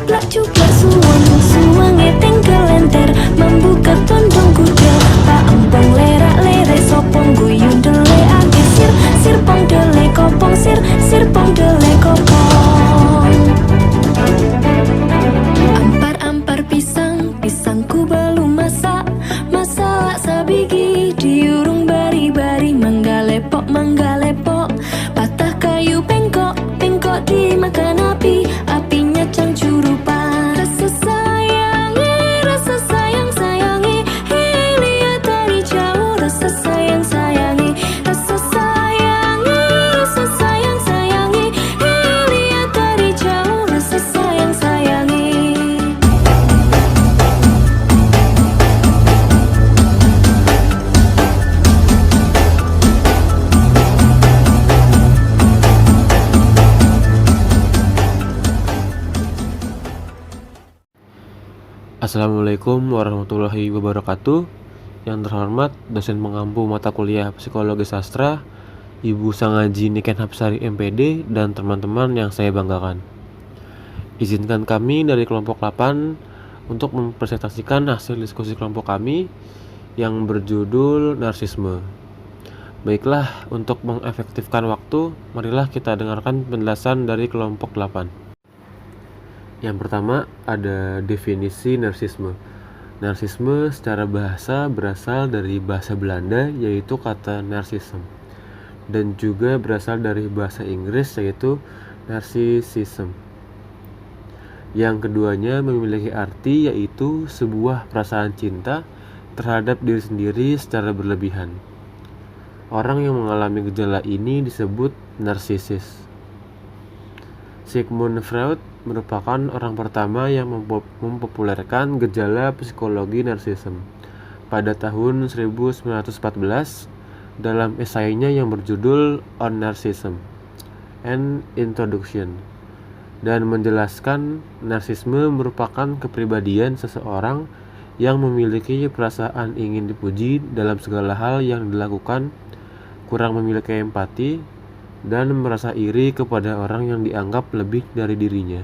Cuplak suwange tinggal lenter, membuka tondong kudel. Pak empong lerak lere sopong guyun dele ake sir pong dele kopong sir pong dele kopong. Ampar pisangku belum masak sabigi diurung bari mangga lepok patah kayu bengkok dimakan apinya cangcurupan. Rasa sayangi lihat dari jauh. Rasa sayangi lihat dari jauh. Rasa sayangi. Assalamualaikum warahmatullahi wabarakatuh. Yang terhormat dosen pengampu mata kuliah Psikologi Sastra, Ibu Sangaji Niken Hapsari MPD, dan teman-teman yang saya banggakan. Izinkan kami dari kelompok 8 untuk mempresentasikan hasil diskusi kelompok kami yang berjudul narsisme. Baiklah, untuk mengefektifkan waktu, marilah kita dengarkan penjelasan dari kelompok 8. Yang pertama ada definisi narsisme. Narsisme secara bahasa berasal dari bahasa Belanda yaitu kata narcissism, dan juga berasal dari bahasa Inggris yaitu narcissism. Yang keduanya memiliki arti yaitu sebuah perasaan cinta terhadap diri sendiri secara berlebihan. Orang yang mengalami gejala ini disebut narsisis. Sigmund Freud merupakan orang pertama yang mempopulerkan gejala psikologi narsisme pada tahun 1914 dalam esainya yang berjudul On Narcissism, An Introduction, dan menjelaskan narsisme merupakan kepribadian seseorang yang memiliki perasaan ingin dipuji dalam segala hal yang dilakukan, kurang memiliki empati, dan merasa iri kepada orang yang dianggap lebih dari dirinya.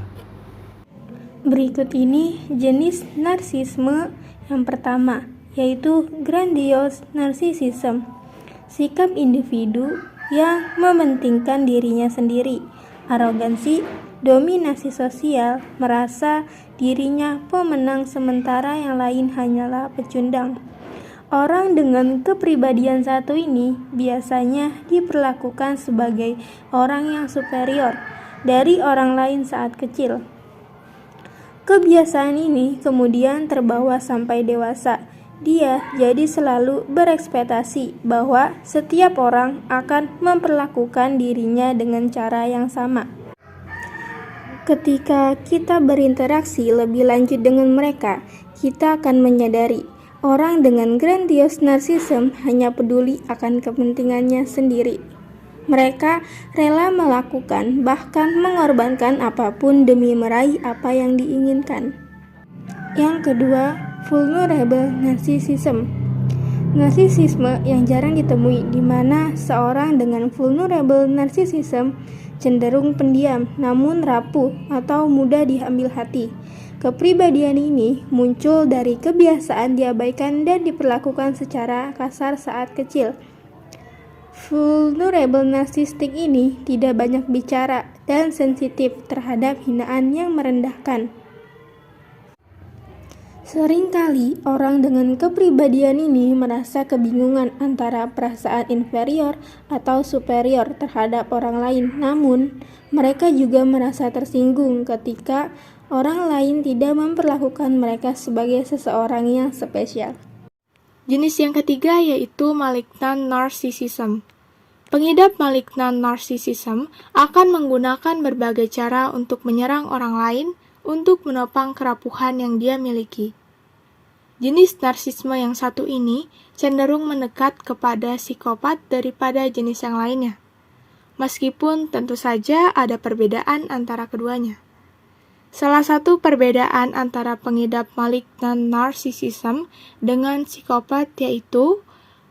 Berikut ini jenis narsisme yang pertama, yaitu grandiose narcissism. Sikap individu yang mementingkan dirinya sendiri, arogansi, dominasi sosial, merasa dirinya pemenang sementara yang lain hanyalah pecundang. Orang dengan kepribadian satu ini biasanya diperlakukan sebagai orang yang superior dari orang lain saat kecil. Kebiasaan ini kemudian terbawa sampai dewasa. Dia jadi selalu berekspektasi bahwa setiap orang akan memperlakukan dirinya dengan cara yang sama. Ketika kita berinteraksi lebih lanjut dengan mereka, kita akan menyadari orang dengan grandiose narcissism hanya peduli akan kepentingannya sendiri. Mereka rela melakukan bahkan mengorbankan apapun demi meraih apa yang diinginkan. Yang kedua, vulnerable narcissism. Narsisisme yang jarang ditemui, di mana seorang dengan vulnerable narcissism cenderung pendiam, namun rapuh atau mudah diambil hati. Kepribadian ini muncul dari kebiasaan diabaikan dan diperlakukan secara kasar saat kecil. Vulnerable narcissistic ini tidak banyak bicara dan sensitif terhadap hinaan yang merendahkan. Seringkali orang dengan kepribadian ini merasa kebingungan antara perasaan inferior atau superior terhadap orang lain. Namun, mereka juga merasa tersinggung ketika orang lain tidak memperlakukan mereka sebagai seseorang yang spesial. Jenis yang ketiga yaitu malignant narcissism. Pengidap malignant narcissism akan menggunakan berbagai cara untuk menyerang orang lain untuk menopang kerapuhan yang dia miliki. Jenis narsisme yang satu ini cenderung mendekat kepada psikopat daripada jenis yang lainnya, meskipun tentu saja ada perbedaan antara keduanya. Salah satu perbedaan antara pengidap malignant narcissism dengan psikopat yaitu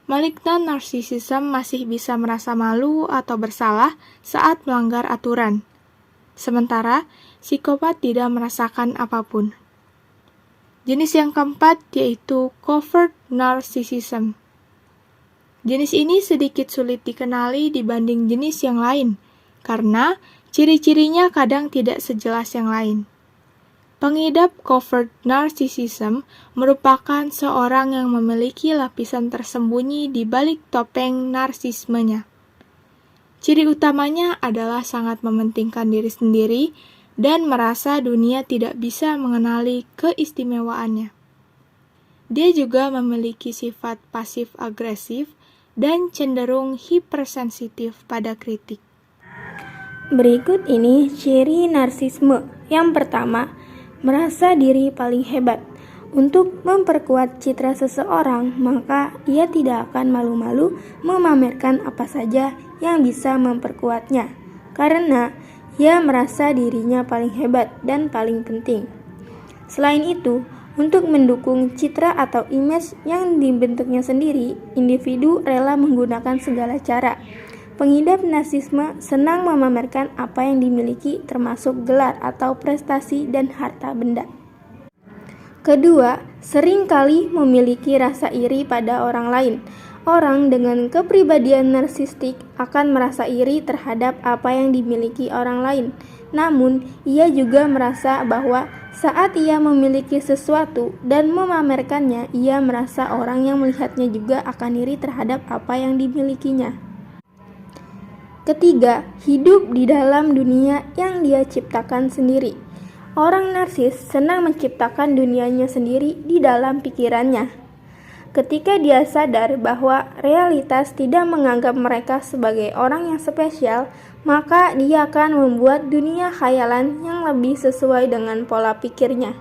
malignant narcissism masih bisa merasa malu atau bersalah saat melanggar aturan. sementara psikopat tidak merasakan apapun. Jenis yang keempat yaitu covert narcissism. Jenis ini sedikit sulit dikenali dibanding jenis yang lain, karena ciri-cirinya kadang tidak sejelas yang lain. Pengidap covert narcissism merupakan seorang yang memiliki lapisan tersembunyi di balik topeng narsismenya. Ciri utamanya adalah sangat mementingkan diri sendiri dan merasa dunia tidak bisa mengenali keistimewaannya. Dia juga memiliki sifat pasif-agresif dan cenderung hipersensitif pada kritik. Berikut ini ciri narsisme. Yang pertama, merasa diri paling hebat. Untuk memperkuat citra seseorang, maka ia tidak akan malu-malu memamerkan apa saja yang bisa memperkuatnya, karena ia merasa dirinya paling hebat dan paling penting. Selain itu, untuk mendukung citra atau image yang dibentuknya sendiri, individu rela menggunakan segala cara. Pengidap narsisme senang memamerkan apa yang dimiliki, termasuk gelar atau prestasi dan harta benda. Kedua, seringkali memiliki rasa iri pada orang lain. Orang dengan kepribadian narsistik akan merasa iri terhadap apa yang dimiliki orang lain. Namun, ia juga merasa bahwa saat ia memiliki sesuatu dan memamerkannya, ia merasa orang yang melihatnya juga akan iri terhadap apa yang dimilikinya. Ketiga, hidup di dalam dunia yang dia ciptakan sendiri. Orang narsis senang menciptakan dunianya sendiri di dalam pikirannya. Ketika dia sadar bahwa realitas tidak menganggap mereka sebagai orang yang spesial, maka dia akan membuat dunia khayalan yang lebih sesuai dengan pola pikirnya.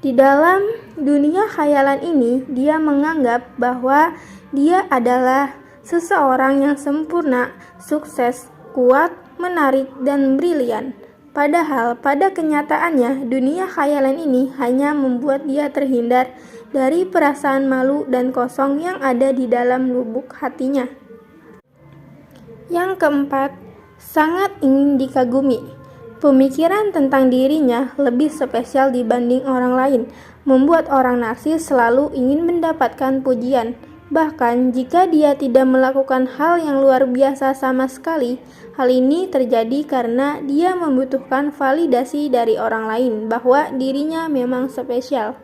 Di dalam dunia khayalan ini, dia menganggap bahwa dia adalah seseorang yang sempurna, sukses, kuat, menarik, dan brilian. Padahal pada kenyataannya, dunia khayalan ini hanya membuat dia terhindar dari perasaan malu dan kosong yang ada di dalam lubuk hatinya. Yang keempat, sangat ingin dikagumi. Pemikiran tentang dirinya lebih spesial dibanding orang lain, membuat orang narsis selalu ingin mendapatkan pujian. Bahkan jika dia tidak melakukan hal yang luar biasa sama sekali, hal ini terjadi karena dia membutuhkan validasi dari orang lain bahwa dirinya memang spesial.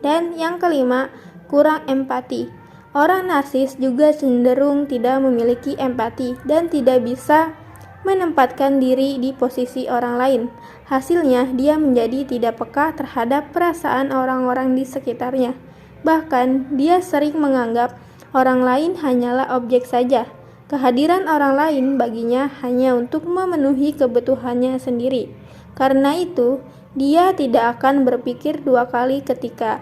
Dan yang kelima, kurang empati. Orang narsis juga cenderung tidak memiliki empati dan tidak bisa menempatkan diri di posisi orang lain. Hasilnya, dia menjadi tidak peka terhadap perasaan orang-orang di sekitarnya. Bahkan, dia sering menganggap orang lain hanyalah objek saja. Kehadiran orang lain baginya hanya untuk memenuhi kebutuhannya sendiri. Karena itu, dia tidak akan berpikir dua kali ketika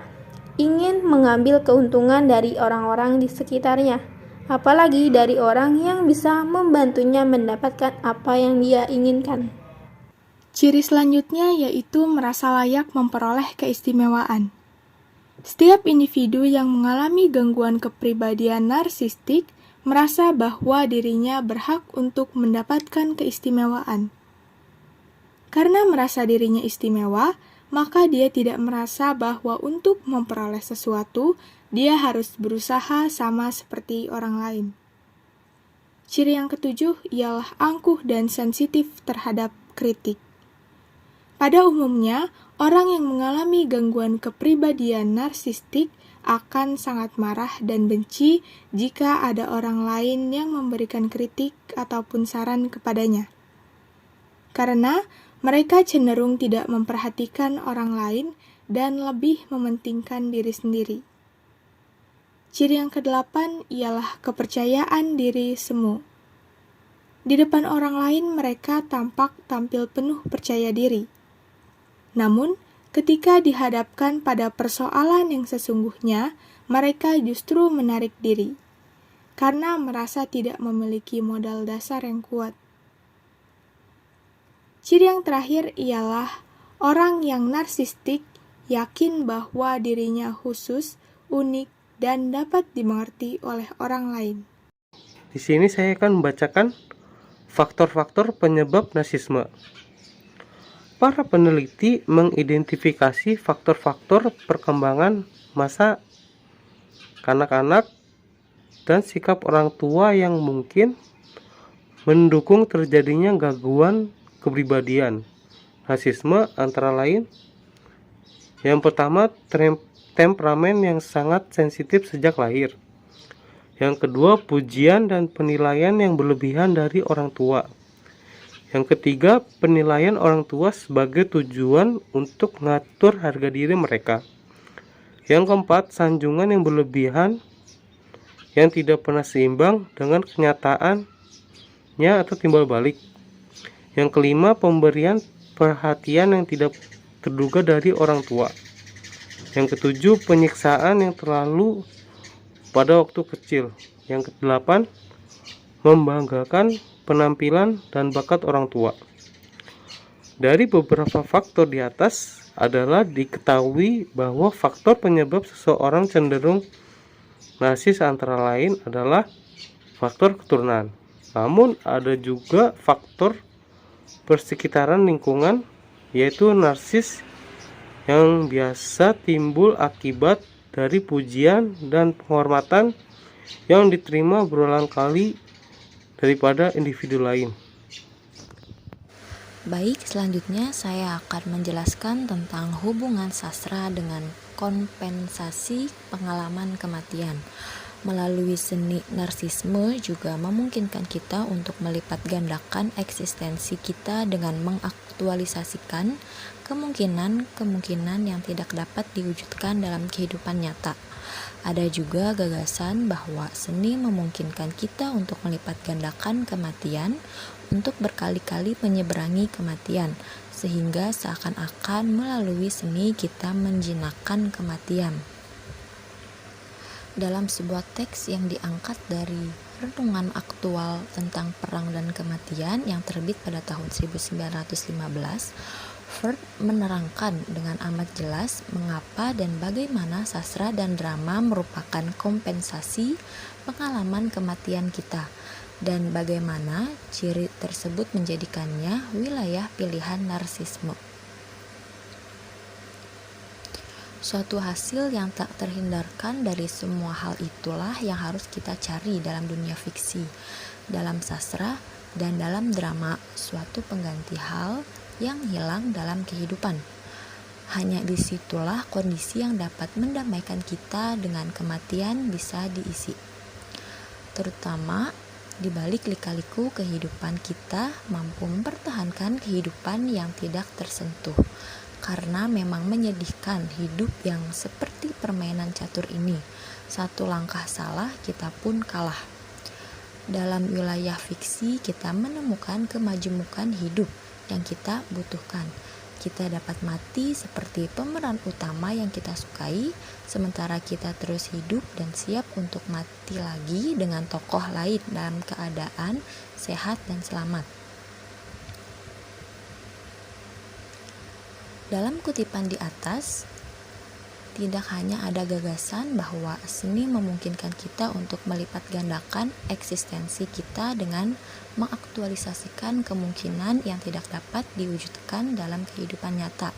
ingin mengambil keuntungan dari orang-orang di sekitarnya, apalagi dari orang yang bisa membantunya mendapatkan apa yang dia inginkan. Ciri selanjutnya yaitu merasa layak memperoleh keistimewaan. Setiap individu yang mengalami gangguan kepribadian narsistik merasa bahwa dirinya berhak untuk mendapatkan keistimewaan. Karena merasa dirinya istimewa, maka dia tidak merasa bahwa untuk memperoleh sesuatu, dia harus berusaha sama seperti orang lain. Ciri yang ketujuh ialah angkuh dan sensitif terhadap kritik. Pada umumnya, orang yang mengalami gangguan kepribadian narsistik akan sangat marah dan benci jika ada orang lain yang memberikan kritik ataupun saran kepadanya. Karena mereka cenderung tidak memperhatikan orang lain dan lebih mementingkan diri sendiri. Ciri yang kedelapan ialah kepercayaan diri semu. Di depan orang lain mereka tampak tampil penuh percaya diri. Namun, ketika dihadapkan pada persoalan yang sesungguhnya, mereka justru menarik diri, karena merasa tidak memiliki modal dasar yang kuat. Ciri yang terakhir ialah orang yang narsistik yakin bahwa dirinya khusus, unik, dan dapat dimengerti oleh orang lain. Di sini saya akan membacakan faktor-faktor penyebab narsisme. para peneliti mengidentifikasi faktor-faktor perkembangan masa kanak-kanak dan sikap orang tua yang mungkin mendukung terjadinya gangguan kepribadian narsisme, antara lain. Yang pertama, temperamen yang sangat sensitif sejak lahir. Yang kedua, pujian dan penilaian yang berlebihan dari orang tua. Yang ketiga, penilaian orang tua sebagai tujuan untuk mengatur harga diri mereka. Yang keempat, sanjungan yang berlebihan yang tidak pernah seimbang dengan kenyataannya atau timbal balik. Yang kelima, pemberian perhatian yang tidak terduga dari orang tua. Yang ketujuh, penyiksaan yang terlalu pada waktu kecil. Yang kedelapan, membanggakan penampilan dan bakat orang tua. Dari beberapa faktor di atas adalah diketahui bahwa faktor penyebab seseorang cenderung narsis antara lain adalah faktor keturunan. Namun ada juga faktor persekitaran lingkungan, yaitu narsis yang biasa timbul akibat dari pujian dan penghormatan yang diterima berulang kali daripada individu lain. Baik, selanjutnya saya akan menjelaskan tentang hubungan sastra dengan kompensasi pengalaman kematian. Melalui seni narsisme juga memungkinkan kita untuk melipat gandakan eksistensi kita dengan mengaktualisasikan kemungkinan-kemungkinan yang tidak dapat diwujudkan dalam kehidupan nyata. Ada juga gagasan bahwa seni memungkinkan kita untuk melipat gandakan kematian untuk berkali-kali menyeberangi kematian, sehingga seakan-akan melalui seni kita menjinakkan kematian. Dalam sebuah teks yang diangkat dari renungan aktual tentang perang dan kematian yang terbit pada tahun 1915, Ferd menerangkan dengan amat jelas mengapa dan bagaimana sastra dan drama merupakan kompensasi pengalaman kematian kita, dan bagaimana ciri tersebut menjadikannya wilayah pilihan narsisme. Suatu hasil yang tak terhindarkan dari semua hal itulah yang harus kita cari dalam dunia fiksi, dalam sastra, dan dalam drama, suatu pengganti hal yang hilang dalam kehidupan. Hanya disitulah kondisi yang dapat mendamaikan kita dengan kematian bisa diisi. Terutama di balik lika-liku kehidupan kita mampu mempertahankan kehidupan yang tidak tersentuh. Karena memang menyedihkan hidup yang seperti permainan catur ini. Satu langkah salah kita pun kalah. Dalam wilayah fiksi kita menemukan kemajemukan hidup yang kita butuhkan. Kita dapat mati seperti pemeran utama yang kita sukai, sementara kita terus hidup dan siap untuk mati lagi dengan tokoh lain dalam keadaan sehat dan selamat. Dalam kutipan di atas, tidak hanya ada gagasan bahwa seni memungkinkan kita untuk melipat gandakan eksistensi kita dengan mengaktualisasikan kemungkinan yang tidak dapat diwujudkan dalam kehidupan nyata.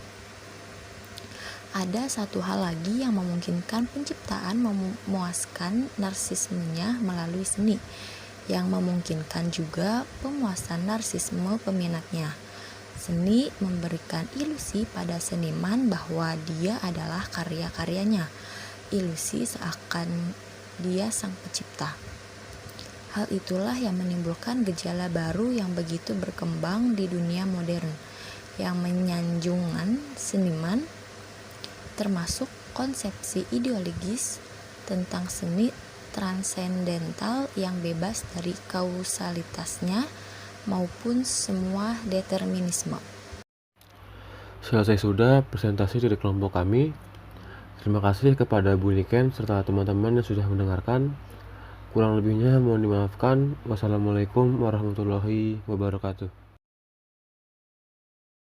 Ada satu hal lagi yang memungkinkan penciptaan memuaskan narsismenya melalui seni, yang memungkinkan juga pemuasan narsisme peminatnya. Seni memberikan ilusi pada seniman bahwa dia adalah karya-karyanya, ilusi seakan dia sang pencipta. Hal itulah yang menimbulkan gejala baru yang begitu berkembang di dunia modern, yang menyanjungkan seniman, termasuk konsepsi ideologis tentang seni transendental yang bebas dari kausalitasnya maupun semua determinisme. Selesai sudah presentasi dari kelompok kami. Terima kasih kepada Bu Niken serta teman-teman yang sudah mendengarkan. Kurang lebihnya mohon dimaafkan. Wassalamualaikum warahmatullahi wabarakatuh.